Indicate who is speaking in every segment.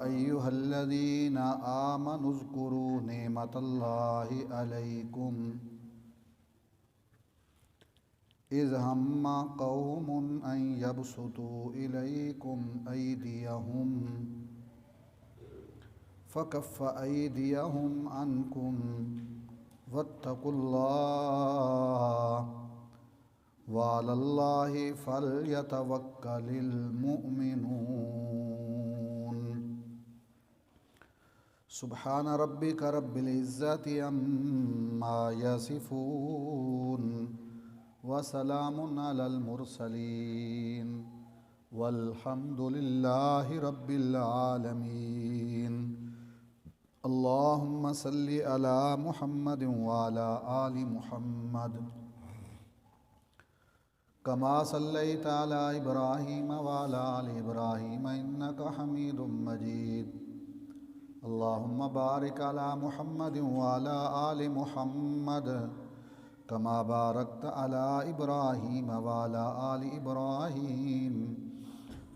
Speaker 1: أيها الذين آمنوا اذكروا نعمة الله عليكم إذ هم قوم أن يبسطوا إليكم أيديهم فكف أيديهم عنكم واتقوا الله وعلى الله فليتوكل المؤمنون سبحان ربك رب العزة عما يصفون وسلام على المرسلين والحمد لله رب العالمين اللهم صل على محمد وعلى آل محمد كما صليت على إبراهيم وعلى آل إبراهيم إنك حميد مجيد اللهم بارك على محمد وعلى آل محمد كما باركت على إبراهيم وعلى آل إبراهيم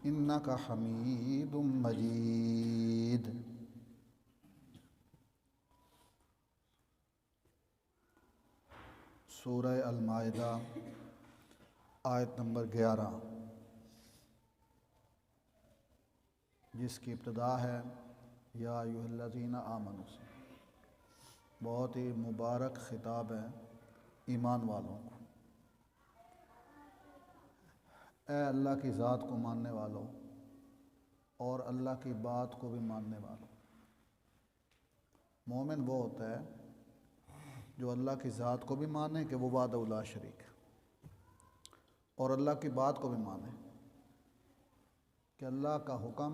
Speaker 1: إنك حميد مجيد سورہ المائدہ آیت نمبر 11 جس کی ابتدا ہے یا ایھا الذین آمنوا سے، بہت ہی مبارک خطاب ہے ایمان والوں کو۔ اے اللہ کی ذات کو ماننے والوں اور اللہ کی بات کو بھی ماننے والوں۔ مومن وہ ہوتا ہے جو اللہ کی ذات کو بھی مانے کہ وہ وحدہ لا شریک ہے، اور اللہ کی بات کو بھی مانے کہ اللہ کا حکم،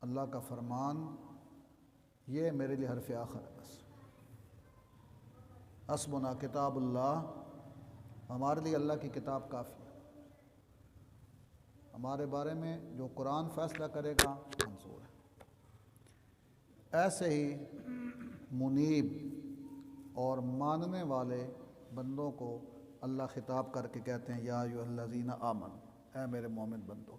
Speaker 1: اللہ کا فرمان، یہ میرے لیے حرف آخر ہے۔ بس حسبنا کتاب اللہ، ہمارے لیے اللہ کی کتاب کافی ہے، ہمارے بارے میں جو قرآن فیصلہ کرے گا منظور ہے۔ ایسے ہی منیب اور ماننے والے بندوں کو اللہ خطاب کر کے کہتے ہیں یا ایھا الذین آمنوا، اے میرے مومن بندو۔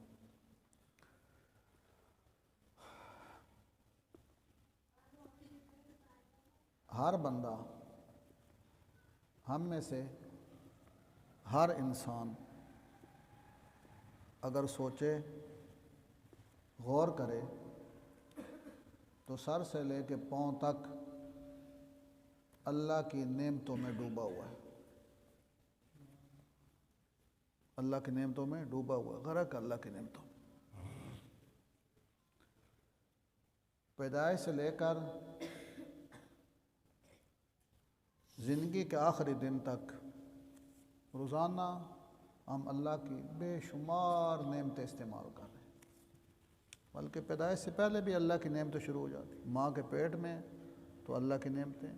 Speaker 1: ہر بندہ، ہم میں سے ہر انسان اگر سوچے، غور کرے تو سر سے لے کے پاؤں تک اللہ کی نعمتوں میں ڈوبا ہوا ہے، اللہ کی نعمتوں میں ڈوبا ہوا ہے، غرق اللہ کی نعمتوں میں۔ پیدائش سے لے کر زندگی کے آخری دن تک روزانہ ہم اللہ کی بے شمار نعمتیں استعمال کر رہے ہیں، بلکہ پیدائش سے پہلے بھی اللہ کی نعمتیں شروع ہو جاتی، ماں کے پیٹ میں تو اللہ کی نعمتیں،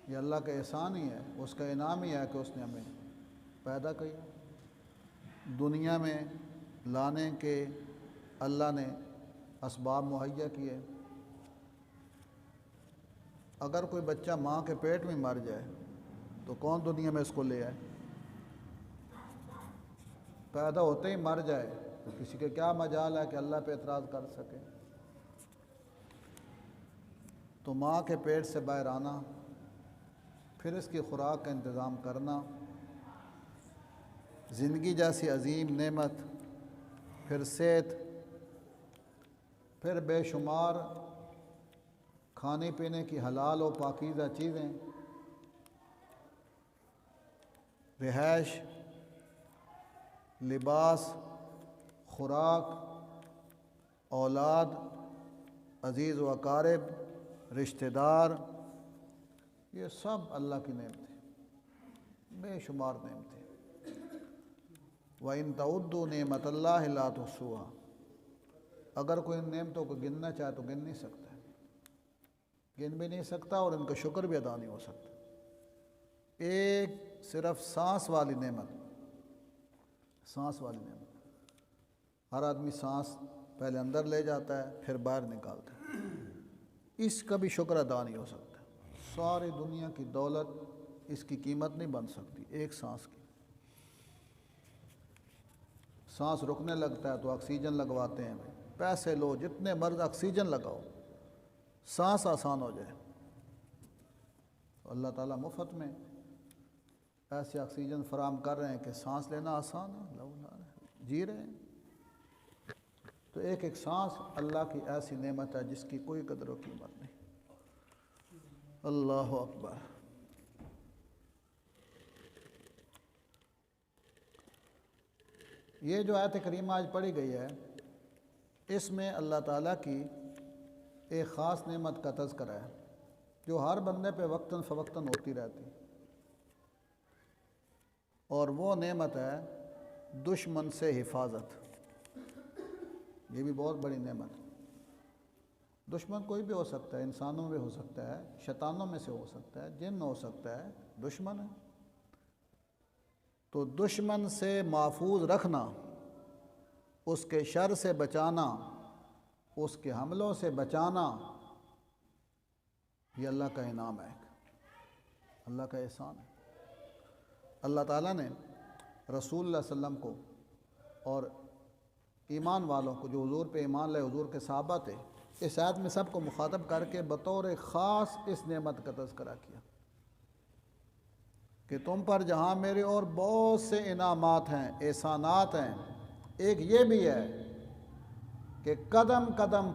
Speaker 1: یہ اللہ کا احسان ہی ہے، اس کا انعام ہی ہے کہ اس نے ہمیں پیدا کیا، دنیا میں لانے کے اللہ نے اسباب مہیا کیے۔ اگر کوئی بچہ ماں کے پیٹ میں مر جائے تو کون دنیا میں اس کو لے آئے؟ پیدا ہوتے ہی مر جائے تو کسی کے کیا مجال ہے کہ اللہ پہ اعتراض کر سکے؟ تو ماں کے پیٹ سے باہر آنا، پھر اس کی خوراک کا انتظام کرنا، زندگی جیسی عظیم نعمت، پھر صحت، پھر بے شمار کھانے پینے کی حلال و پاکیزہ چیزیں، رہائش، لباس، خوراک، اولاد، عزیز و اقارب، رشتہ دار، یہ سب اللہ کی نعمتیں، بے شمار نعمتیں۔ وَإِن تَعُدُّوا نِعْمَتَ اللَّهِ لَا تُحْصُوهَا، اگر کوئی ان نعمتوں کو گننا چاہے تو گن نہیں سکتا ہے، گن بھی نہیں سکتا اور ان کا شکر بھی ادا نہیں ہو سکتا۔ ایک صرف سانس والی نعمت، سانس والی نعمت، ہر آدمی سانس پہلے اندر لے جاتا ہے پھر باہر نکالتا ہے، اس کا بھی شکر ادا نہیں ہو سکتا۔ ساری دنیا کی دولت اس کی قیمت نہیں بن سکتی ایک سانس کی۔ سانس رکنے لگتا ہے تو آکسیجن لگواتے ہیں، پیسے لو، جتنے مرض آکسیجن لگاؤ، سانس آسان ہو جائے. اللہ تعالیٰ مفت میں ایسے آکسیجن فراہم کر رہے ہیں کہ سانس لینا آسان ہے، جی رہے ہیں. تو ایک ایک سانس اللہ کی ایسی نعمت ہے جس کی کوئی قدر و قیمت نہیں. اللہ اکبر. یہ جو آیت کریمہ آج پڑھی گئی ہے، اس میں اللہ تعالیٰ کی ایک خاص نعمت کا تذکرہ ہے جو ہر بندے پہ وقتاً فوقتاً ہوتی رہتی، اور وہ نعمت ہے دشمن سے حفاظت. یہ بھی بہت بڑی نعمت ہے. دشمن کوئی بھی ہو سکتا ہے، انسانوں میں ہو سکتا ہے، شیطانوں میں سے ہو سکتا ہے، جن میں ہو سکتا ہے، دشمن ہے. تو دشمن سے محفوظ رکھنا، اس کے شر سے بچانا، اس کے حملوں سے بچانا، یہ اللہ کا انعام ہے، اللہ کا احسان ہے. اللہ تعالیٰ نے رسول اللہ صلی اللہ علیہ وسلم کو اور ایمان والوں کو جو حضور پہ ایمان لائے، حضور کے صحابہ تھے، اس آیت میں سب کو مخاطب کر کے بطور خاص اس نعمت کا تذکرہ کیا کہ تم پر جہاں میرے اور بہت سے انعامات ہیں، احسانات ہیں، ایک یہ بھی ہے کہ قدم قدم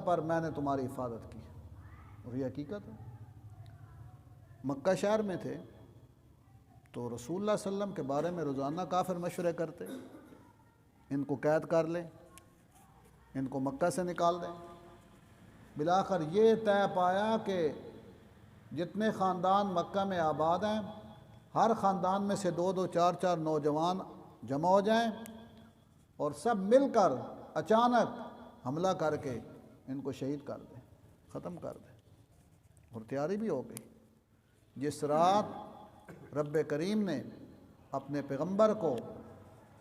Speaker 1: پر میں نے تمہاری حفاظت کی. اور یہ حقیقت ہے. مکہ شہر میں تھے تو رسول اللہ صلی اللہ علیہ وسلم کے بارے میں روزانہ کافر مشورے کرتے، ان کو قید کر لیں، ان کو مکہ سے نکال دیں. بالآخر یہ طے پایا کہ جتنے خاندان مکہ میں آباد ہیں، ہر خاندان میں سے 2 4 نوجوان جمع ہو جائیں اور سب مل کر اچانک حملہ کر کے ان کو شہید کر دیں، ختم کر دیں. اور تیاری بھی ہو گئی. جس رات رب کریم نے اپنے پیغمبر کو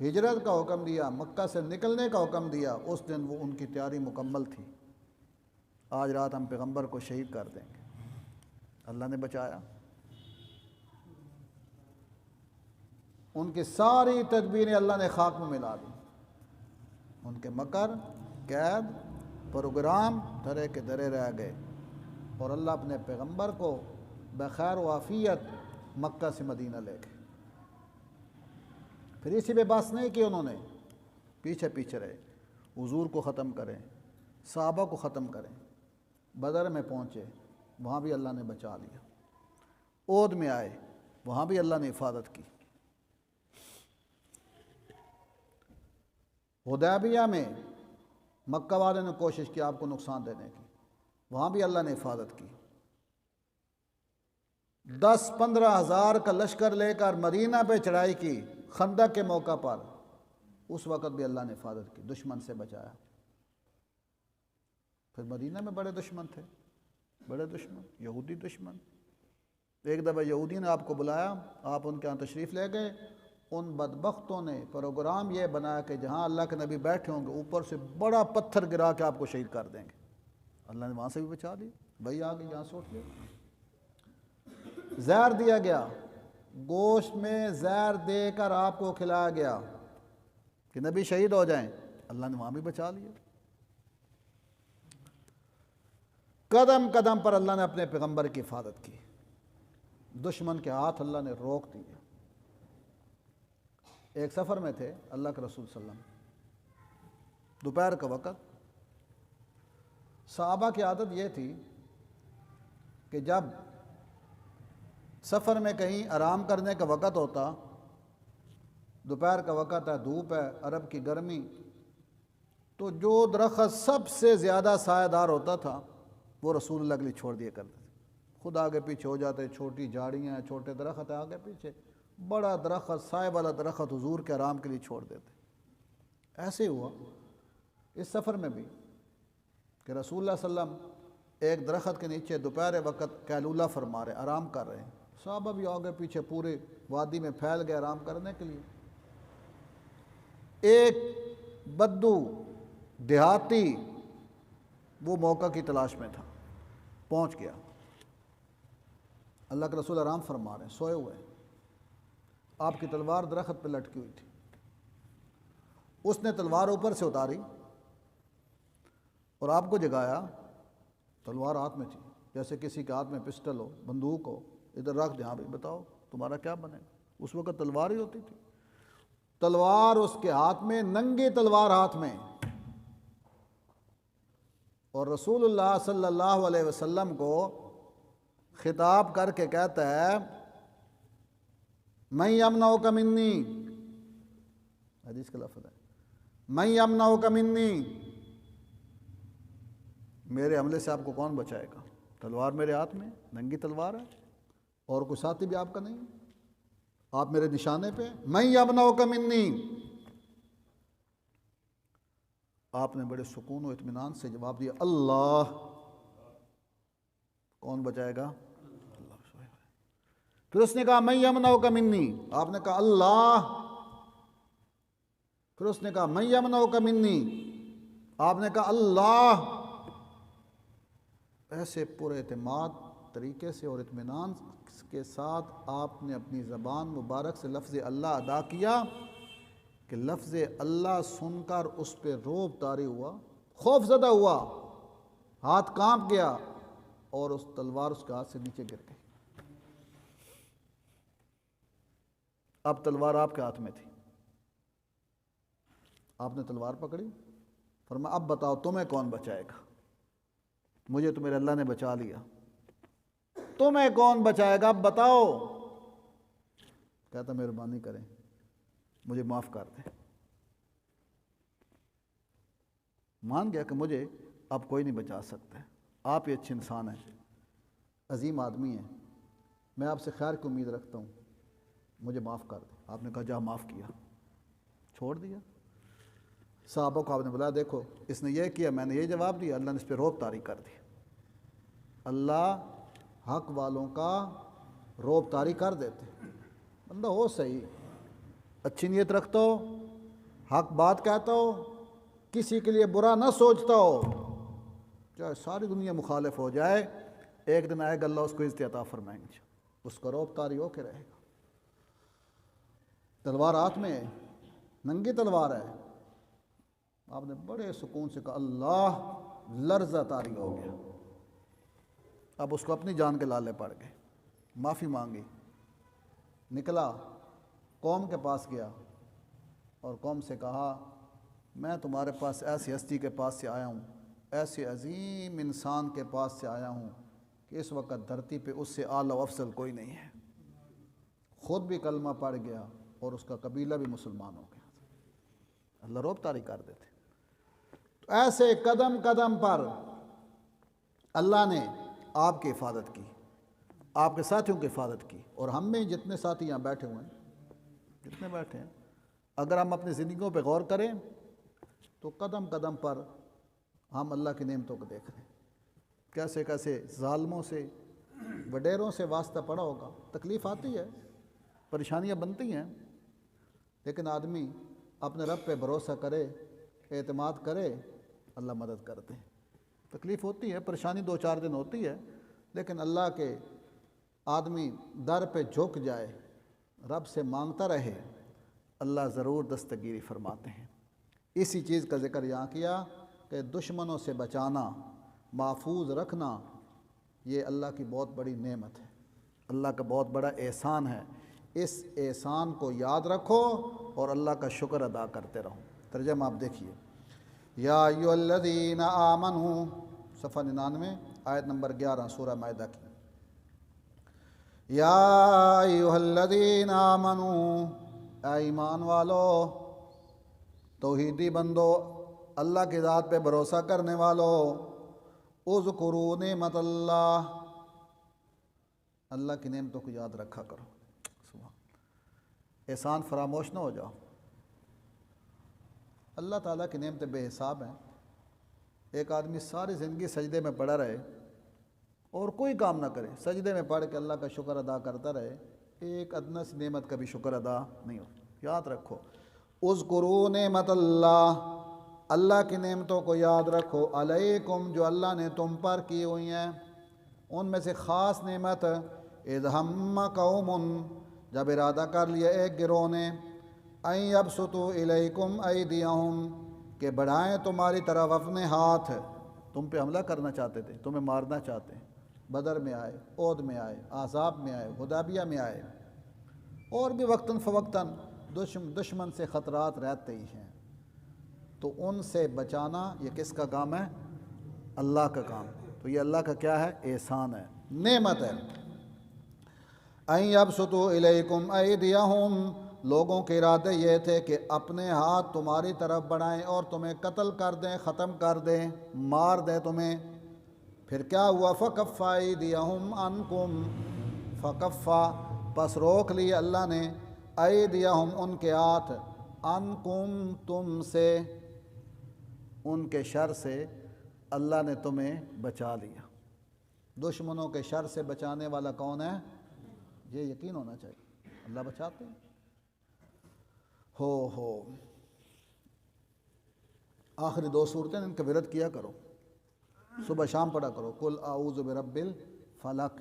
Speaker 1: ہجرت کا حکم دیا، مکہ سے نکلنے کا حکم دیا، اس دن وہ ان کی تیاری مکمل تھی. آج رات ہم پیغمبر کو شہید کر دیں گے. اللہ نے بچایا. ان کی ساری تدبیریں اللہ نے خاک میں ملا دی. ان کے مکر، قید، پروگرام دھرے کے دھرے رہ گئے، اور اللہ اپنے پیغمبر کو بخیر و عافیت مکہ سے مدینہ لے گئے. پھر اسی پہ بس نہیں کی انہوں نے، پیچھے رہے، حضور کو ختم کریں، صحابہ کو ختم کریں. بدر میں پہنچے، وہاں بھی اللہ نے بچا لیا. اود میں آئے، وہاں بھی اللہ نے حفاظت کی. حدیبیہ میں مکہ والے نے کوشش کی آپ کو نقصان دینے کی، وہاں بھی اللہ نے حفاظت کی. 10-15 ہزار کا لشکر لے کر مدینہ پہ چڑھائی کی خندق کے موقع پر، اس وقت بھی اللہ نے حفاظت کی، دشمن سے بچایا. پھر مدینہ میں بڑے دشمن تھے، بڑے دشمن، یہودی دشمن. ایک دفعہ یہودی نے آپ کو بلایا، آپ ان کے ہاں تشریف لے گئے. ان بدبختوں نے پروگرام یہ بنایا کہ جہاں اللہ کے نبی بیٹھے ہوں گے اوپر سے بڑا پتھر گرا کے آپ کو شہید کر دیں گے. اللہ نے وہاں سے بھی بچا لی. بھائی آگے یہاں سوچ لیا. زہر دیا گیا، گوشت میں زہر دے کر آپ کو کھلایا گیا کہ نبی شہید ہو جائیں، اللہ نے وہاں بھی بچا لیا. قدم پر اللہ نے اپنے پیغمبر کی حفاظت کی. دشمن کے ہاتھ اللہ نے روک دیے. ایک سفر میں تھے اللہ کے رسول صلی اللہ علیہ وسلم، دوپہر کا وقت. صحابہ کی عادت یہ تھی کہ جب سفر میں کہیں آرام کرنے کا وقت ہوتا، دوپہر کا وقت ہے، دھوپ ہے، عرب کی گرمی، تو جو درخت سب سے زیادہ سایہ دار ہوتا تھا وہ رسول اللہ کے لیے چھوڑ دیا کرتے تھے. خود آگے پیچھے ہو جاتے. چھوٹی جھاڑیاں، چھوٹے درخت ہیں آگے پیچھے، بڑا درخت، سائے والا درخت حضور کے آرام کے لیے چھوڑ دیتے. ایسے ہوا اس سفر میں بھی کہ رسول اللہ صلی اللہ علیہ وسلم ایک درخت کے نیچے دوپہر وقت قیلولہ فرما رہے، آرام کر رہے ہیں. صحابہ بھی آگے پیچھے پورے وادی میں پھیل گئے آرام کرنے کے لیے. ایک بدو دیہاتی وہ موقع کی تلاش میں تھا، پہنچ گیا. اللہ کے رسول آرام فرما رہے ہیں، سوئے ہوئے ہیں. آپ کی تلوار درخت پہ لٹکی ہوئی تھی. اس نے تلوار اوپر سے اتاری اور آپ کو جگایا، تلوار ہاتھ میں تھی، جیسے کسی کے ہاتھ میں پسٹل ہو، بندوق ہو، ادھر رکھ دیں، ہاں بھائی بتاؤ تمہارا کیا بنے گا؟ اس وقت تلوار ہی ہوتی تھی، تلوار اس کے ہاتھ میں، ننگی تلوار ہاتھ میں، اور رسول اللہ صلی اللہ علیہ وسلم کو خطاب کر کے کہتا ہے من یمنعک منی، حدیث کا لفظ ہے من یمنعک منی، میرے حملے سے آپ کو کون بچائے گا؟ تلوار میرے ہاتھ میں، ننگی تلوار ہے، اور کوئی ساتھی بھی آپ کا نہیں، آپ میرے نشانے پہ، من یمنعک منی۔ آپ نے بڑے سکون و اطمینان سے جواب دیا اللہ، کون بچائے گا؟ اللہ۔ پھر اس نے کہا من یمنعک منی، آپ نے کہا اللہ، پھر اس نے کہا من یمنعک منی، آپ نے کہا اللہ۔ ایسے پورے اعتماد طریقے سے اور اطمینان کے ساتھ آپ نے اپنی زبان مبارک سے لفظ اللہ ادا کیا کہ لفظ اللہ سن کر اس پہ روب طاری ہوا، خوف زدہ ہوا، ہاتھ کانپ گیا، اور اس تلوار اس کے ہاتھ سے نیچے گر گئی۔ اب تلوار آپ کے ہاتھ میں تھی، آپ نے تلوار پکڑی، فرمایا اب بتاؤ تمہیں کون بچائے گا؟ مجھے تو میرے اللہ نے بچا لیا، تمہیں کون بچائے گا اب بتاؤ؟ کہتا مہربانی کریں مجھے معاف کر دیں۔ مان گیا کہ مجھے اب کوئی نہیں بچا سکتا ہے، آپ ہی اچھے انسان ہیں، عظیم آدمی ہیں، میں آپ سے خیر کی امید رکھتا ہوں، مجھے معاف کر دیں۔ آپ نے کہا جا، معاف کیا، چھوڑ دیا۔ صحابہ کو آپ نے بولا دیکھو اس نے یہ کیا، میں نے یہ جواب دیا، اللہ نے اس پہ روب طاری کر دی۔ اللہ حق والوں کا روب طاری کر دیتے، بندہ ہو صحیح، اچھی نیت رکھتا ہو، حق بات کہتا ہو، کسی کے لیے برا نہ سوچتا ہو، چاہے ساری دنیا مخالف ہو جائے، ایک دن آئے گا اللہ اس کو عزت عطا فرمائیں گے، اس کا روب طاری ہو کے رہے گا۔ تلوار ہاتھ میں ہے، ننگی تلوار ہے، آپ نے بڑے سکون سے کہا اللہ، لرزہ طاری ہو گیا۔ اب اس کو اپنی جان کے لالے پڑ گئے، معافی مانگی، نکلا، قوم کے پاس گیا اور قوم سے کہا میں تمہارے پاس ایسی ہستی کے پاس سے آیا ہوں، ایسے عظیم انسان کے پاس سے آیا ہوں کہ اس وقت دھرتی پہ اس سے اعلیٰ و افضل کوئی نہیں ہے۔ خود بھی کلمہ پڑھ گیا اور اس کا قبیلہ بھی مسلمان ہو گیا۔ اللہ روب طاری کر دیتے۔ تو ایسے قدم قدم پر اللہ نے آپ کی حفاظت کی، آپ کے ساتھیوں کی حفاظت کی، اور ہم میں جتنے ساتھی یہاں بیٹھے ہوئے ہیں، جتنے بیٹھے ہیں، اگر ہم اپنی زندگیوں پہ غور کریں تو قدم قدم پر ہم اللہ کی نعمتوں کو دیکھ رہے ہیں، کیسے کیسے ظالموں سے، وڈیروں سے واسطہ پڑا ہوگا، تکلیف آتی ہے، پریشانیاں بنتی ہیں، لیکن آدمی اپنے رب پہ بھروسہ کرے، اعتماد کرے، اللہ مدد کرتے ہیں۔ تکلیف ہوتی ہے، پریشانی دو چار دن ہوتی ہے، لیکن اللہ کے آدمی در پہ جھک جائے، رب سے مانگتا رہے، اللہ ضرور دستگیری فرماتے ہیں۔ اسی چیز کا ذکر یہاں کیا کہ دشمنوں سے بچانا، محفوظ رکھنا، یہ اللہ کی بہت بڑی نعمت ہے، اللہ کا بہت بڑا احسان ہے۔ اس احسان کو یاد رکھو اور اللہ کا شکر ادا کرتے رہو۔ ترجمہ آپ دیکھیے، یا ایھا الذین آمنوا، صفحہ 99، آیت نمبر 11، سورہ مائدہ کی۔ یا ایھا الذین آمنوا، اے ایمان والو، توحیدی بندو، اللہ کی ذات پہ بھروسہ کرنے والو، اذکروا نعمت اللہ، اللہ کی نعمتوں کو یاد رکھا کرو، احسان فراموش نہ ہو جاؤ۔ اللہ تعالیٰ کی نعمتیں بے حساب ہیں۔ ایک آدمی ساری زندگی سجدے میں پڑا رہے اور کوئی کام نہ کرے، سجدے میں پڑھ کے اللہ کا شکر ادا کرتا رہے، ایک ادنیٰ سی نعمت کا بھی شکر ادا نہیں ہو۔ یاد رکھو، اذکروا نعمت اللہ، اللہ کی نعمتوں کو یاد رکھو، علیکم، جو اللہ نے تم پر کی ہوئی ہیں۔ ان میں سے خاص نعمت، اذ ہم قوم، جب ارادہ کر لیا ایک گروہ نے، ان یبسطوا الیکم ایدیہم کہ بڑھائیں تمہاری طرف اپنے ہاتھ، تم پہ حملہ کرنا چاہتے تھے، تمہیں مارنا چاہتے ہیں، بدر میں آئے، عہد میں آئے، احزاب میں آئے، حدیبیہ میں آئے، اور بھی وقتاً فوقتاً دشمن سے خطرات رہتے ہی ہیں، تو ان سے بچانا یہ کس کا کام ہے؟ اللہ کا کام۔ تو یہ اللہ کا کیا ہے؟ احسان ہے، نعمت ہے۔ ان یبسطوا الیکم ایدیہم، لوگوں کے ارادے یہ تھے کہ اپنے ہاتھ تمہاری طرف بڑھائیں اور تمہیں قتل کر دیں، ختم کر دیں، مار دیں تمہیں۔ پھر کیا ہوا؟ فکف ایدیہم عنکم، فکفا پس روک لی اللہ نے، ایدیہم ان کے ہاتھ، عنکم تم سے، ان کے شر سے اللہ نے تمہیں بچا لیا۔ دشمنوں کے شر سے بچانے والا کون ہے؟ یہ یقین ہونا چاہیے، اللہ بچاتے ہیں۔ ہو آخری 2 صورتیں ان کا ورد کیا کرو، صبح شام پڑھا کرو، قل اعوذ برب الفلق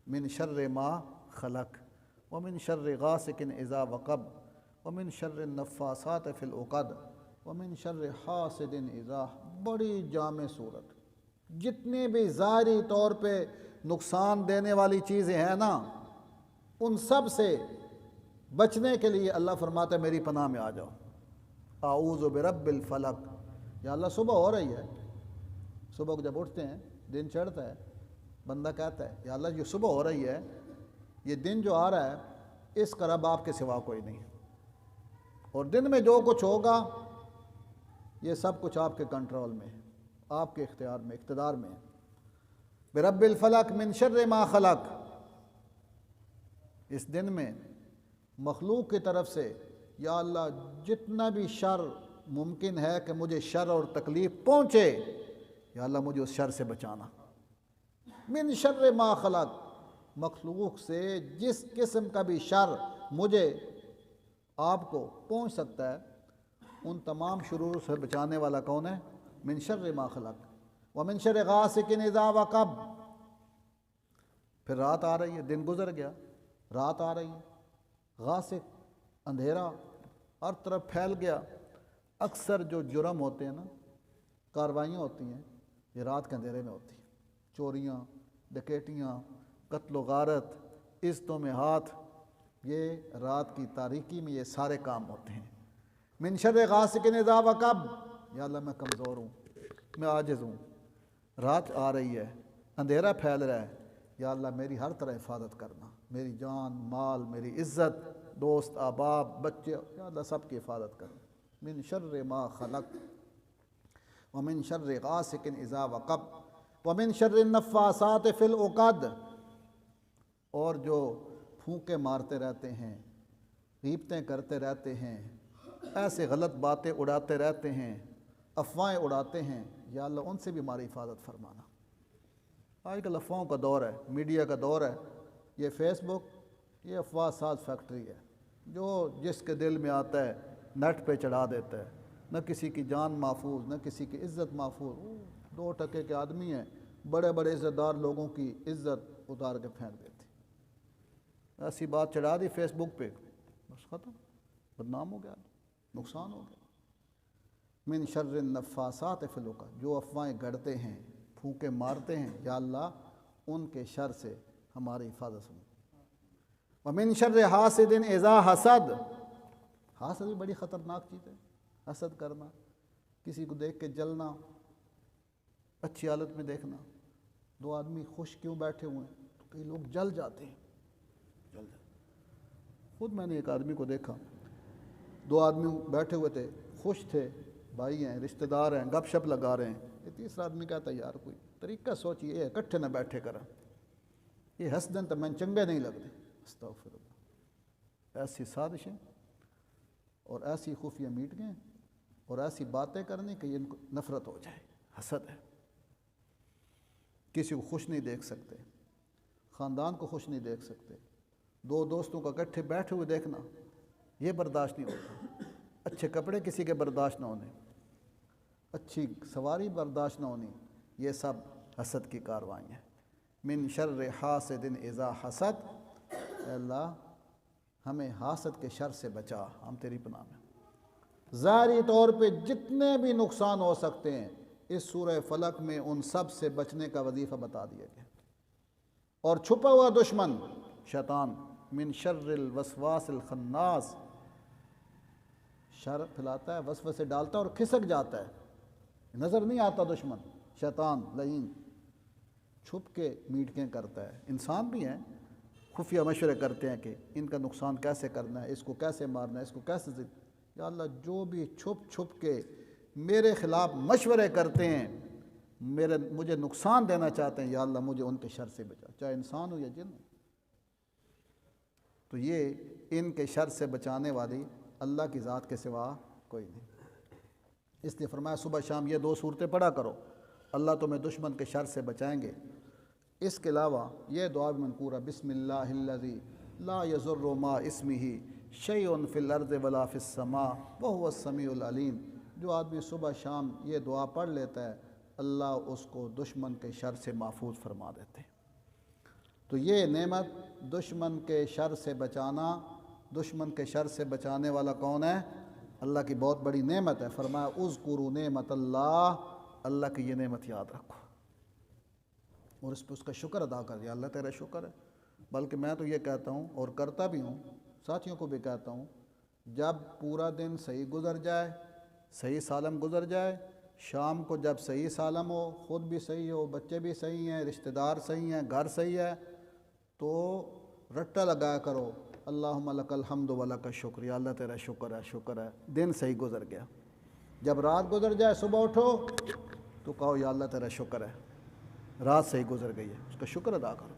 Speaker 1: من شر ما خلق ومن شر غاسق اذا وقب ومن شر النفاثات فی العقد ومن شر حاسد اذا، بڑی جامع صورت، جتنے بھی ظاہری طور پہ نقصان دینے والی چیزیں ہیں نا، ان سب سے بچنے کے لیے اللہ فرماتا ہے میری پناہ میں آ جاؤ۔ اعوذ برب الفلق، یا اللہ صبح ہو رہی ہے، صبح کو جب اٹھتے ہیں دن چڑھتا ہے، بندہ کہتا ہے یا اللہ یہ صبح ہو رہی ہے، یہ دن جو آ رہا ہے اس کا رب آپ کے سوا کوئی نہیں، اور دن میں جو کچھ ہوگا یہ سب کچھ آپ کے کنٹرول میں ہے، آپ کے اختیار میں، اقتدار میں ہے۔ برب الفلق من شر ما خلق، اس دن میں مخلوق کی طرف سے یا اللہ جتنا بھی شر ممکن ہے کہ مجھے شر اور تکلیف پہنچے، یا اللہ مجھے اس شر سے بچانا۔ من شر ما خلق، مخلوق سے جس قسم کا بھی شر مجھے آپ کو پہنچ سکتا ہے، ان تمام شرور سے بچانے والا کون ہے؟ من شر ما خلق ومن شر غاسق اذا وقب۔ پھر رات آ رہی ہے، دن گزر گیا، رات آ رہی ہے، غاسق اندھیرا ہر طرف پھیل گیا۔ اکثر جو جرم ہوتے ہیں نا، کاروائیاں ہوتی ہیں، یہ رات کے اندھیرے میں ہوتی ہیں، چوریاں، ڈکیٹیاں، قتل و غارت، عزتوں میں ہاتھ، یہ رات کی تاریکی میں یہ سارے کام ہوتے ہیں۔ من شر غاسق اذا وقب، یا اللہ میں کمزور ہوں، میں عاجز ہوں، رات آ رہی ہے، اندھیرا پھیل رہا ہے، یا اللہ میری ہر طرح حفاظت کرنا، میری جان، مال، میری عزت، دوست، احباب، بچے، یا اللہ سب کی حفاظت کرنا۔ من شر ما خلق ومن شر غاسق اذا وقب ومن شر النفاثات فی العقد، اور جو پھونکے مارتے رہتے ہیں، غیبتیں کرتے رہتے ہیں، ایسے غلط باتیں اڑاتے رہتے ہیں، افواہیں اڑاتے ہیں، یا اللہ ان سے بھی ہماری حفاظت فرمانا۔ آج کل افواہوں کا دور ہے، میڈیا کا دور ہے، یہ فیس بک یہ افواہ ساز فیکٹری ہے، جو جس کے دل میں آتا ہے نیٹ پہ چڑھا دیتا ہے، نہ کسی کی جان محفوظ، نہ کسی کی عزت محفوظ۔ 2 ٹکے کے آدمی ہیں، بڑے بڑے عزت دار لوگوں کی عزت اتار کے پھینک دیتے، ایسی بات چڑھا دی فیس بک پہ، بس ختم، بدنام ہو گیا، نقصان ہو گیا۔ من شر النفاثات فی العقد، جو افواہیں گڑتے ہیں، پھونکے مارتے ہیں، یا اللہ ان کے شر سے ہماری حفاظت ہو۔ ومن شر حاسد اذا حسد، حسد بھی بڑی خطرناک چیز ہے، حسد کرنا، کسی کو دیکھ کے جلنا، اچھی حالت میں دیکھنا۔ 2 آدمی خوش کیوں بیٹھے ہوئے ہیں تو کئی لوگ جل جاتے ہیں، جل جاتے۔ خود میں نے ایک آدمی کو دیکھا، 2 آدمی بیٹھے ہوئے تھے، خوش تھے، بھائی ہیں، رشتہ دار ہیں، گپ شپ لگا رہے ہیں، یہ تیسرا آدمی کہتا ہے یار کوئی طریقہ سوچیے، اکٹھے نہ بیٹھے کریں، یہ حسدن تو میں چنگے نہیں لگتے۔ استغفر اللہ، ایسی سازشیں اور ایسی خفیہ میٹنگیں اور ایسی باتیں کرنی کہ ان کو نفرت ہو جائے، حسد ہے۔ کسی کو خوش نہیں دیکھ سکتے، خاندان کو خوش نہیں دیکھ سکتے، 2 دوستوں کو اکٹھے بیٹھے ہوئے دیکھنا یہ برداشت نہیں ہوتا، اچھے کپڑے کسی کے برداشت نہ ہونے، اچھی سواری برداشت نہ ہونی، یہ سب حسد کی کارروائیاں ہیں۔ من شر حاسد اذا حسد، اے اللہ ہمیں حاسد کے شر سے بچا، ہم تیری پناہ میں۔ ظاہری طور پہ جتنے بھی نقصان ہو سکتے ہیں اس سورہ فلق میں ان سب سے بچنے کا وظیفہ بتا دیا گیا۔ اور چھپا ہوا دشمن شیطان، من شر الوسواس الخناس، شر پھیلاتا ہے، وسوسے ڈالتا ہے اور کھسک جاتا ہے، نظر نہیں آتا دشمن شیطان لعین، چھپ کے میٹنگیں کرتا ہے۔ انسان بھی ہیں، خفیہ مشورے کرتے ہیں کہ ان کا نقصان کیسے کرنا ہے، اس کو کیسے مارنا ہے، اس کو کیسے یا اللہ جو بھی چھپ چھپ کے میرے خلاف مشورے کرتے ہیں، مجھے نقصان دینا چاہتے ہیں، یا اللہ مجھے ان کے شر سے بچا، چاہے انسان ہو یا جن ہو۔ تو یہ ان کے شر سے بچانے والی اللہ کی ذات کے سوا کوئی نہیں، اس لیے فرمایا صبح شام یہ 2 صورتیں پڑھا کرو، اللہ تمہیں دشمن کے شر سے بچائیں گے۔ اس کے علاوہ یہ دعا بھی منقورہ، بسم اللہ الذی لا یضر مع اسمہ شیء فی الارض ولا فی السماء وہو السمیع العلیم۔ جو آدمی صبح شام یہ دعا پڑھ لیتا ہے اللہ اس کو دشمن کے شر سے محفوظ فرما دیتے ہیں۔ تو یہ نعمت دشمن کے شر سے بچانا، دشمن کے شر سے بچانے والا کون ہے؟ اللہ کی بہت بڑی نعمت ہے۔ فرمایا اذکروا نعمت اللہ، اللہ کی یہ نعمت یاد رکھو اور اس پہ اس کا شکر ادا کر دیا، اللہ تیرا شکر ہے۔ بلکہ میں تو یہ کہتا ہوں اور کرتا بھی ہوں، ساتھیوں کو بھی کہتا ہوں، جب پورا دن صحیح گزر جائے، صحیح سالم گزر جائے، شام کو جب صحیح سالم ہو، خود بھی صحیح ہو، بچے بھی صحیح ہیں، رشتہ دار صحیح ہیں، گھر صحیح ہے، تو رٹا لگایا کرو، اللہم لک الحمد و لک الشکر، یا اللہ تیرا شکر ہے، شکر ہے، دن صحیح گزر گیا۔ جب رات گزر جائے، صبح اٹھو تو کہو یا اللہ تیرا شکر ہے، رات صحیح گزر گئی ہے، اس کا شکر ادا کرو۔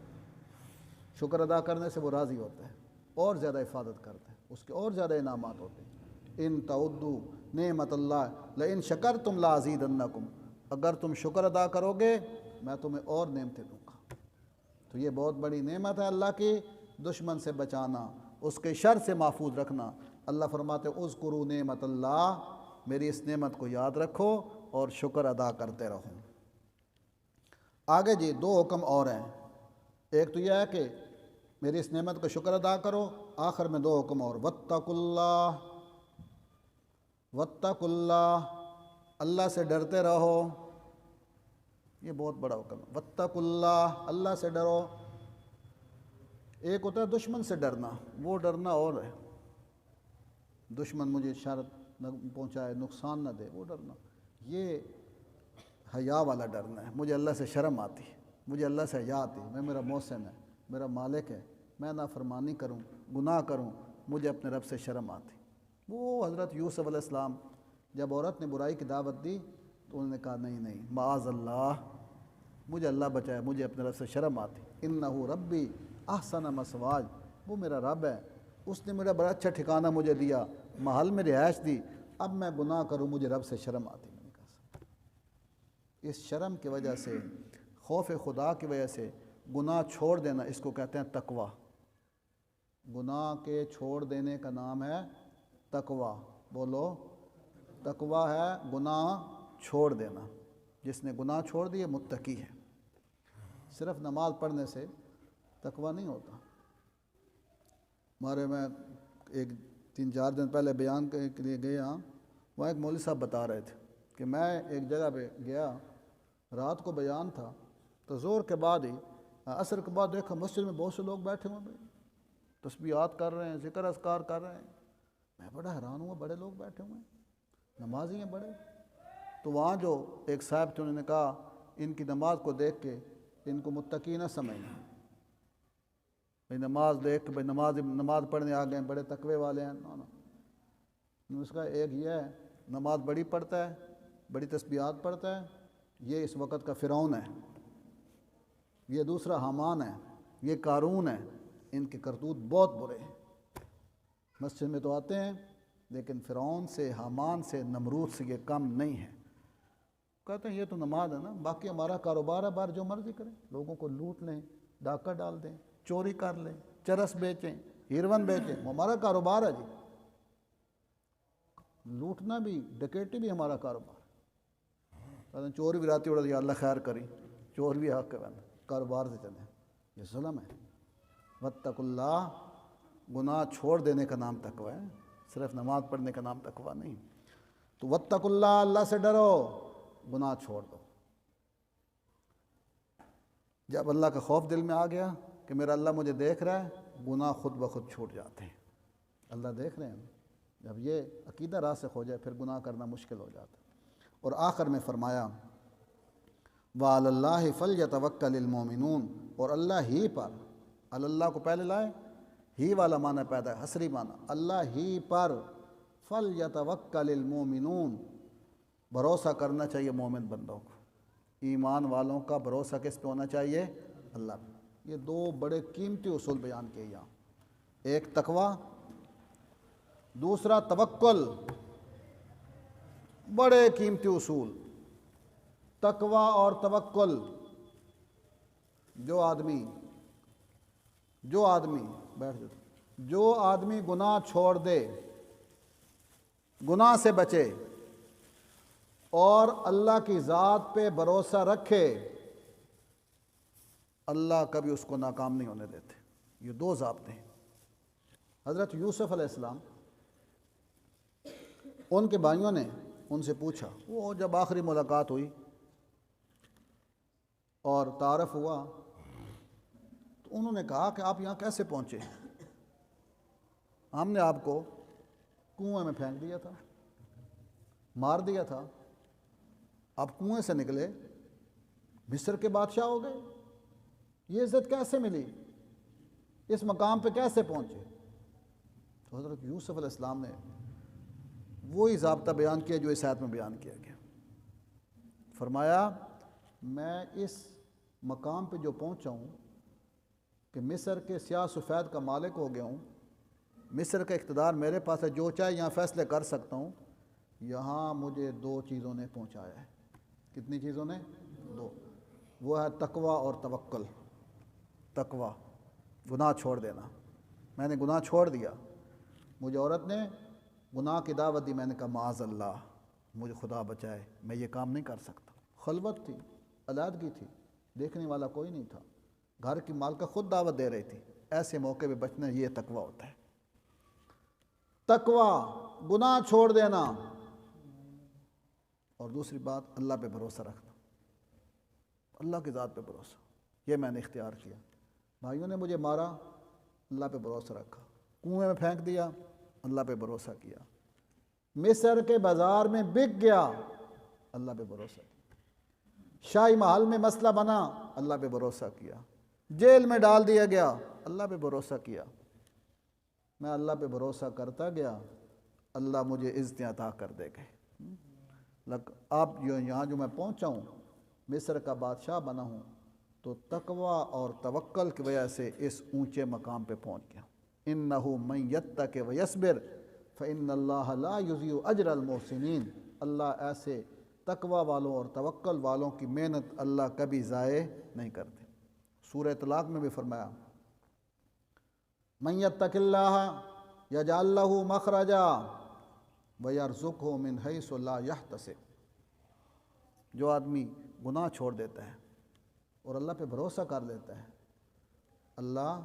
Speaker 1: شکر ادا کرنے سے وہ راضی ہوتا ہے، اور زیادہ حفاظت کرتا ہے، اس کے اور زیادہ انعامات ہوتے ہیں۔ ان تعدوا نعمت اللہ لئن شکرتم لازیدنکم، اگر تم شکر ادا کرو گے میں تمہیں اور نعمتیں دوں گا۔ تو یہ بہت بڑی نعمت ہے اللہ کی، دشمن سے بچانا، اس کے شر سے محفوظ رکھنا۔ اللہ فرماتے اذکروا نعمت اللہ، میری اس نعمت کو یاد رکھو اور شکر ادا کرتے رہو۔ آگے جی 2 حکم اور ہیں، ایک تو یہ ہے کہ میری اس نعمت کا شکر ادا کرو، آخر میں 2 حکم اور، واتقوا اللہ، واتقوا اللہ، اللہ سے ڈرتے رہو، یہ بہت بڑا حکم ہے، واتقوا اللہ، اللہ سے ڈرو۔ ایک ہوتا ہے دشمن سے ڈرنا، وہ ڈرنا اور ہے، دشمن مجھے شر نہ پہنچائے، نقصان نہ دے، وہ ڈرنا۔ یہ حیا والا ڈرنا ہے، مجھے اللہ سے شرم آتی ہے، مجھے اللہ سے حیا آتی ہے، میں میرا محسن ہے، میرا مالک ہے، میں نافرمانی کروں، گناہ کروں، مجھے اپنے رب سے شرم آتی۔ وہ حضرت یوسف علیہ السلام جب عورت نے برائی کی دعوت دی تو انہوں نے کہا نہیں نہیں معاذ اللہ، مجھے اللہ بچائے، مجھے اپنے رب سے شرم آتی، انہ ربی احسن مثواج، وہ میرا رب ہے، اس نے میرا بڑا اچھا ٹھکانہ مجھے دیا، محل میں رہائش دی، اب میں گناہ کروں مجھے رب سے شرم آتی۔ میں نے کہا اس شرم کی وجہ سے، خوف خدا کی وجہ سے گناہ چھوڑ دینا، اس کو کہتے ہیں تقوی۔ گناہ کے چھوڑ دینے کا نام ہے تقوی، بولو تقوی ہے گناہ چھوڑ دینا، جس نے گناہ چھوڑ دیے متقی ہے۔ صرف نماز پڑھنے سے تقوی نہیں ہوتا۔ ہمارے میں ایک 3-4 دن پہلے بیان کے لیے گیا، وہاں ایک مولوی صاحب بتا رہے تھے کہ میں ایک جگہ پہ گیا، رات کو بیان تھا، تو ظہر کے بعد ہی عصر کے بعد دیکھا مسجد میں بہت سے لوگ بیٹھے ہوئے ہیں، تسبیحات کر رہے ہیں، ذکر اذکار کر رہے ہیں۔ میں بڑا حیران ہوا، بڑے لوگ بیٹھے ہوئے ہیں، نمازی ہیں بڑے۔ تو وہاں جو ایک صاحب تھے انہوں نے کہا ان کی نماز کو دیکھ کے ان کو متقی نہ سمجھنا، بھئی نماز دیکھ کے بھئی نماز پڑھنے آ گئے ہیں، بڑے تقوی والے ہیں، نو نو۔ انہوں نے کہا ایک یہ ہے نماز بڑی پڑھتا ہے، بڑی تسبیحات پڑھتا ہے، یہ اس وقت کا فرعون ہے، یہ دوسرا حامان ہے، یہ قارون ہے، ان کے کرتوت بہت برے ہیں، مسجد میں تو آتے ہیں لیکن فرعون سے، حامان سے، نمرود سے یہ کم نہیں ہے۔ کہتے ہیں یہ تو نماز ہے نا، باقی ہمارا کاروبار ہے، باہر جو مرضی کریں، لوگوں کو لوٹ لیں، ڈاکہ ڈال دیں، چوری کر لیں، چرس بیچیں، ہیروین بیچیں، وہ ہمارا کاروبار ہے جی، لوٹنا بھی، ڈکیٹی بھی ہمارا کاروبار ہے۔ کہتے ہیں چور بھی راتی اڑا دیا، اللہ خیر کری، چور بھی حق ہے، کاروبار سے چلیں، یہ ظلم ہے۔ واتقوا اللہ، گناہ چھوڑ دینے کا نام تقوی ہے، صرف نماز پڑھنے کا نام تقوی نہیں۔ تو واتقوا اللہ، اللہ سے ڈرو، گناہ چھوڑ دو۔ جب اللہ کا خوف دل میں آ گیا کہ میرا اللہ مجھے دیکھ رہا ہے، گناہ خود بخود چھوٹ جاتے ہیں۔ اللہ دیکھ رہے ہیں، جب یہ عقیدہ راسخ ہو جائے پھر گناہ کرنا مشکل ہو جاتا ہے۔ اور آخر میں فرمایا وَعَلَى اللَّهِ فَلْيَتَوَكَّلِ الْمُؤْمِنُونَ، اور اللہ ہی پر، اللہ کو پہلے لائے، ہی والا معنی پیدا ہے، حصری معنی، اللہ ہی پر فَلْيَتَوَكَّلِ الْمُؤْمِنُونَ، بھروسہ کرنا چاہیے مومن بندوں کو۔ ایمان والوں کا بھروسہ کس پہ ہونا چاہیے؟ اللہ پہ۔ یہ دو بڑے قیمتی اصول بیان کیے یہاں، ایک تقوی، دوسرا توکل۔ بڑے قیمتی اصول، تقوی اور توکل۔ جو آدمی بیٹھ جاتا، جو آدمی گناہ چھوڑ دے، گناہ سے بچے اور اللہ کی ذات پہ بھروسہ رکھے، اللہ کبھی اس کو ناکام نہیں ہونے دیتے۔ یہ دو ضابطے ہیں۔ حضرت یوسف علیہ السلام، ان کے بھائیوں نے ان سے پوچھا، وہ جب آخری ملاقات ہوئی اور تعارف ہوا تو انہوں نے کہا کہ آپ یہاں کیسے پہنچے؟ ہم نے آپ کو کنویں میں پھینک دیا تھا، مار دیا تھا، آپ کنویں سے نکلے، مصر کے بادشاہ ہو گئے، یہ عزت کیسے ملی؟ اس مقام پہ کیسے پہنچے؟ تو حضرت یوسف علیہ السلام نے وہی ضابطہ بیان کیا جو اس آیت میں بیان کیا گیا۔ فرمایا میں اس مقام پہ جو پہنچا ہوں کہ مصر کے سیاہ سفید کا مالک ہو گیا ہوں، مصر کا اقتدار میرے پاس ہے، جو چاہے یہاں فیصلے کر سکتا ہوں، یہاں مجھے دو چیزوں نے پہنچایا ہے۔ کتنی چیزوں نے؟ دو۔ وہ ہے تقوی اور توکل۔ تقوی، گناہ چھوڑ دینا۔ میں نے گناہ چھوڑ دیا، مجھے عورت نے گناہ کی دعوت دی، میں نے کہا معاذ اللہ، مجھے خدا بچائے، میں یہ کام نہیں کر سکتا۔ خلوت تھی، علیحدگی تھی، دیکھنے والا کوئی نہیں تھا، گھر کی مالکہ خود دعوت دے رہی تھی، ایسے موقع پہ بچنا، یہ تقوی ہوتا ہے۔ تقوی، گناہ چھوڑ دینا، اور دوسری بات اللہ پہ بھروسہ رکھنا، اللہ کی ذات پہ بھروسہ، یہ میں نے اختیار کیا۔ بھائیوں نے مجھے مارا، اللہ پہ بھروسہ رکھا، کنویں میں پھینک دیا، اللہ پہ بھروسہ کیا، مصر کے بازار میں بک گیا، اللہ پہ بھروسہ کیا، شاہی محل میں مسئلہ بنا، اللہ پہ بھروسہ کیا، جیل میں ڈال دیا گیا، اللہ پہ بھروسہ کیا۔ میں اللہ پہ بھروسہ کرتا گیا، اللہ مجھے عزتیں عطا کر دے گئے۔ اب یہاں جو میں پہنچا ہوں، مصر کا بادشاہ بنا ہوں، تو تقوی اور توکل کی وجہ سے اس اونچے مقام پہ پہنچ گیا۔ اِنَّهُ مَن يَتَّقِ وَيَصْبِرْ فَإِنَّ اللَّهَ لَا يُضِيعُ أَجْرَ الْمُحْسِنِينَ، اللہ ایسے تقوی والوں اور توکل والوں کی محنت اللہ کبھی ضائع نہیں کرتے۔ سورہ طلاق میں بھی فرمایا مَن يَتَّقِ اللَّهَ يَجْعَل لَّهُ مَخْرَجًا وَيَرْزُقْهُ مِنْ حَيْثُ لَا يَحْتَسِبُ، جو آدمی گناہ چھوڑ دیتا ہے اور اللہ پہ بھروسہ کر لیتا ہے، اللہ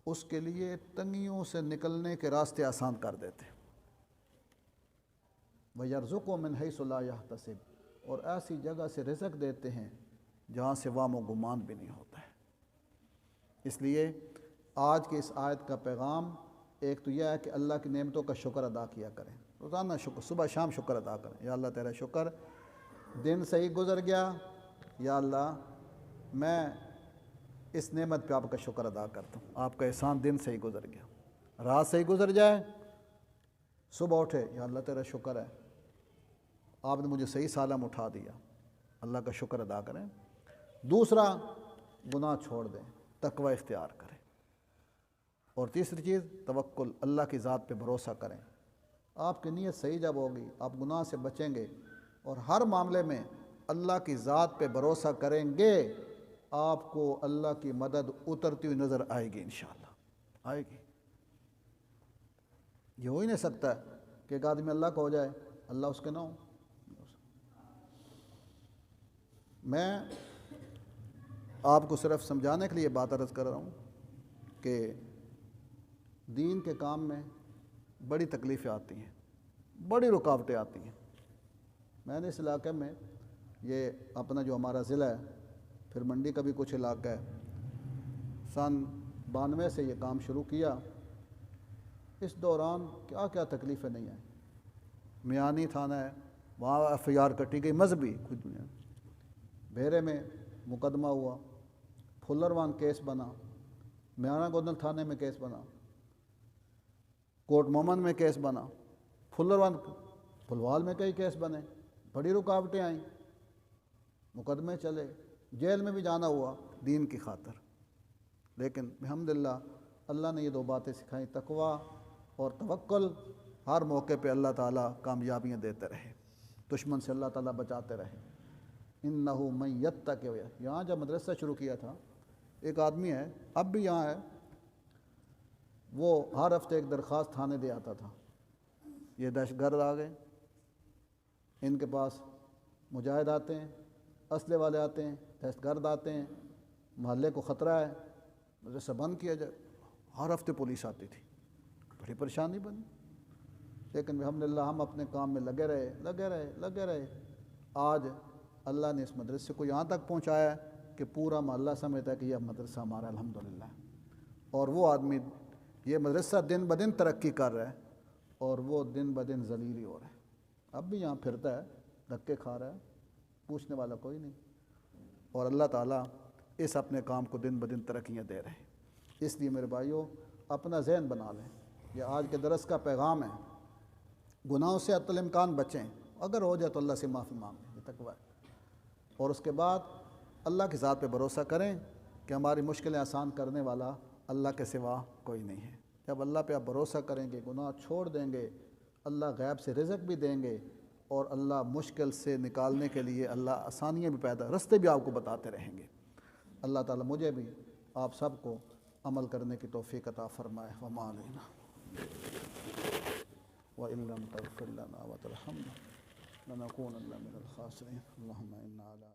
Speaker 1: اس کے لیے تنگیوں سے نکلنے کے راستے آسان کر دیتے ہیں۔ وَيَرْزُقُهُ مِنْ حَيْثُ لَا يَحْتَسِبُ، اور ایسی جگہ سے رزق دیتے ہیں جہاں سے وام و گمان بھی نہیں ہوتا ہے۔ اس لیے آج کی اس آیت کا پیغام ایک تو یہ ہے کہ اللہ کی نعمتوں کا شکر ادا کیا کریں، روزانہ شکر، صبح شام شکر ادا کریں۔ یا اللہ تیرا شکر، دن صحیح گزر گیا، یا اللہ میں اس نعمت پہ آپ کا شکر ادا کرتا ہوں، آپ کا احسان، دن صحیح گزر گیا، رات صحیح گزر جائے، صبح اٹھے، یا اللہ تیرا شکر ہے آپ نے مجھے صحیح سالم اٹھا دیا، اللہ کا شکر ادا کریں۔ دوسرا، گناہ چھوڑ دیں، تقوی اختیار کریں۔ اور تیسری چیز توکل، اللہ کی ذات پہ بھروسہ کریں۔ آپ کی نیت صحیح جب ہوگی، آپ گناہ سے بچیں گے اور ہر معاملے میں اللہ کی ذات پہ بھروسہ کریں گے، آپ کو اللہ کی مدد اترتی ہوئی نظر آئے گی، انشاءاللہ آئے گی۔ یہ ہو ہی نہیں سکتا کہ ایک آدمی اللہ کا ہو جائے اللہ اس کے نہ ہو۔ میں آپ کو صرف سمجھانے کے لیے بات عرض کر رہا ہوں کہ دین کے کام میں بڑی تکلیفیں آتی ہیں، بڑی رکاوٹیں آتی ہیں۔ میں نے اس علاقے میں یہ اپنا جو ہمارا ضلع ہے، پھر منڈی کا بھی کچھ علاقہ ہے، سن 92 سے یہ کام شروع کیا۔ اس دوران کیا کیا تکلیفیں نہیں آئیں۔ میانی تھانہ ہے، وہاں FIR کٹی گئی مذہبی، کچھ دنیا بھیرے میں مقدمہ ہوا، پھلروان کیس بنا، میانہ گودل تھانے میں کیس بنا، کوٹ مومن میں کیس بنا، پھلوال میں کئی کیس بنے، بڑی رکاوٹیں آئیں، مقدمے چلے، جیل میں بھی جانا ہوا دین کی خاطر۔ لیکن الحمدللہ اللہ نے یہ 2 باتیں سکھائیں، تقویٰ اور توکل۔ ہر موقع پہ اللہ تعالیٰ کامیابیاں دیتے رہے، دشمن سے اللہ تعالیٰ بچاتے رہے۔ انہ من یتق، یہاں جب مدرسہ شروع کیا تھا، ایک آدمی ہے اب بھی یہاں ہے، وہ ہر ہفتے ایک درخواست تھانے دے آتا تھا، یہ دہشت گرد آ گئے، ان کے پاس مجاہد آتے ہیں، اسلحے والے آتے ہیں، دہشت گرد آتے ہیں، محلے کو خطرہ ہے، مدرسہ بند کیا جائے۔ ہر ہفتے پولیس آتی تھی، بڑی پریشانی بنی۔ لیکن الحمدللہ ہم اپنے کام میں لگے رہے۔ آج اللہ نے اس مدرسے کو یہاں تک پہنچایا ہے کہ پورا محلہ سمجھتا ہے کہ یہ مدرسہ ہمارا الحمدللہ۔ اور وہ آدمی، یہ مدرسہ دن بدن ترقی کر رہا ہے اور وہ دن بدن ذلیل ہی ہو رہا ہے۔ اب بھی یہاں پھرتا ہے، دھکے کھا رہا ہے، پوچھنے والا کوئی نہیں۔ اور اللہ تعالیٰ اس اپنے کام کو دن بدن ترقیاں دے رہے ہیں۔ اس لیے میرے بھائیوں، اپنا ذہن بنا لیں، یہ آج کے درس کا پیغام ہے، گناہوں سے حتی الامکان بچیں، اگر ہو جائے تو اللہ سے معافی مانگیں، یہ تقویٰ ہے۔ اور اس کے بعد اللہ کی ذات پہ بھروسہ کریں کہ ہماری مشکلیں آسان کرنے والا اللہ کے سوا کوئی نہیں ہے۔ جب اللہ پہ آپ بھروسہ کریں گے، گناہ چھوڑ دیں گے، اللہ غیب سے رزق بھی دیں گے، اور اللہ مشکل سے نکالنے کے لیے اللہ آسانیاں بھی رستے بھی آپ کو بتاتے رہیں گے۔ اللہ تعالیٰ مجھے بھی آپ سب کو عمل کرنے کی توفیق عطا فرمائے۔ وما علینا وَإِن لَّمْ تَغْفِرْ لَنَا وَتَرْحَمْنَا لَنَكُونَنَّ مِنَ الْخَاسِرِينَ۔ اللهم إنا على